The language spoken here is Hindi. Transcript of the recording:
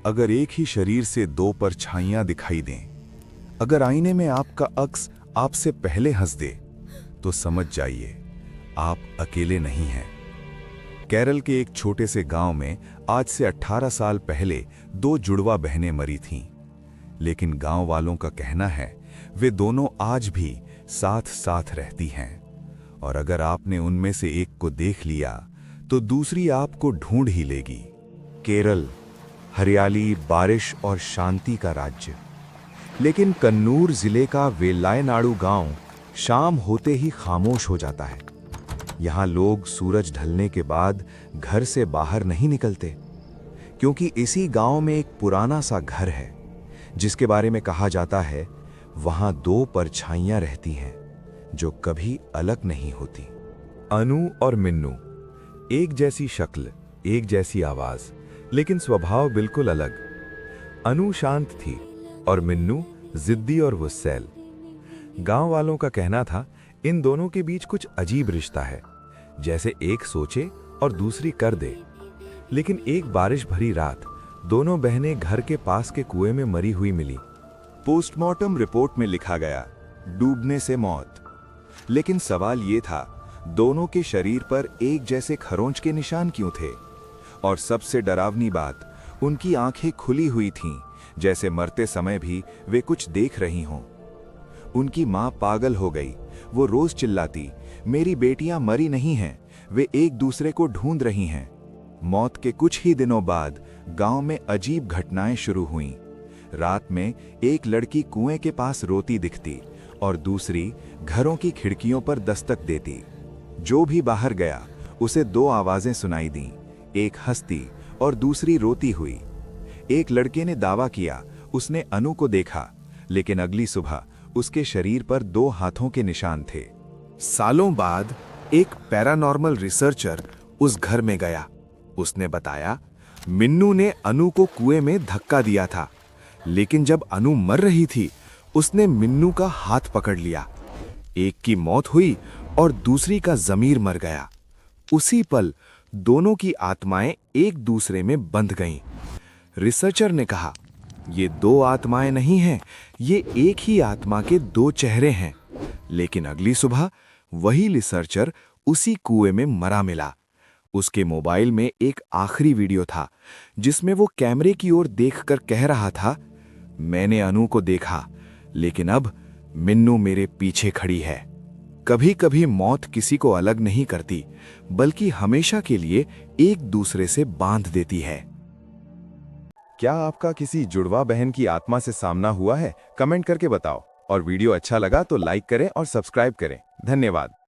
अगर एक ही शरीर से दो परछाइयां दिखाई दें, अगर आईने में आपका अक्स आपसे पहले हंस दे, तो समझ जाइए आप अकेले नहीं हैं। केरल के एक छोटे से गांव में आज से 18 साल पहले दो जुड़वा बहनें मरी थीं। लेकिन गांव वालों का कहना है वे दोनों आज भी साथ साथ रहती हैं, और अगर आपने उनमें से एक को देख लिया तो दूसरी आपको ढूंढ ही लेगी। केरल हरियाली, बारिश और शांति का राज्य। लेकिन कन्नूर जिले का वेलायनाडु गांव शाम होते ही खामोश हो जाता है। यहां लोग सूरज ढलने के बाद घर से बाहर नहीं निकलते, क्योंकि इसी गांव में एक पुराना सा घर है जिसके बारे में कहा जाता है वहां दो परछाइयां रहती हैं जो कभी अलग नहीं होती। अनु और मिन्नू, एक जैसी शक्ल, एक जैसी आवाज, लेकिन स्वभाव बिल्कुल अलग। अनु शांत थी और मिन्नू जिद्दी और गुस्सैल। गांव वालों का कहना था इन दोनों के बीच कुछ अजीब रिश्ता है, जैसे एक सोचे और दूसरी कर दे। लेकिन एक बारिश भरी रात दोनों बहनें घर के पास के कुएं में मरी हुई मिली। पोस्टमार्टम रिपोर्ट में लिखा गया डूबने से मौत। लेकिन सवाल ये था, दोनों के शरीर पर एक जैसे खरोंच के निशान क्यों थे? और सबसे डरावनी बात, उनकी आंखें खुली हुई थीं, जैसे मरते समय भी वे कुछ देख रही हों। उनकी मां पागल हो गई। वो रोज चिल्लाती, मेरी बेटियां मरी नहीं हैं, वे एक दूसरे को ढूंढ रही हैं। मौत के कुछ ही दिनों बाद गांव में अजीब घटनाएं शुरू हुईं। रात में एक लड़की कुएं के पास रोती दिखती और दूसरी घरों की खिड़कियों पर दस्तक देती। जो भी बाहर गया उसे दो आवाजें सुनाई दीं, एक हंसती और दूसरी रोती हुई। एक लड़के ने दावा किया उसने अनु को देखा, लेकिन अगली सुबह उसके शरीर पर दो हाथों के निशान थे। सालों बाद एक पैरानॉर्मल रिसर्चर उस घर में गया। उसने बताया मिन्नू ने अनु को कुएं में धक्का दिया था, लेकिन जब अनु मर रही थी उसने मिन्नू का हाथ पकड़ लिया। एक की मौत हुई और दूसरी का ज़मीर मर गया। उसी पल दोनों की आत्माएं एक दूसरे में बंध गईं। रिसर्चर ने कहा, ये दो आत्माएं नहीं हैं, ये एक ही आत्मा के दो चेहरे हैं। लेकिन अगली सुबह वही रिसर्चर उसी कुएं में मरा मिला। उसके मोबाइल में एक आखिरी वीडियो था जिसमें वो कैमरे की ओर देखकर कह रहा था, मैंने अनु को देखा, लेकिन अब मिन्नू मेरे पीछे खड़ी है। कभी कभी मौत किसी को अलग नहीं करती, बल्कि हमेशा के लिए एक दूसरे से बांध देती है। क्या आपका किसी जुड़वा बहन की आत्मा से सामना हुआ है? कमेंट करके बताओ। और वीडियो अच्छा लगा तो लाइक करें और सब्सक्राइब करें। धन्यवाद।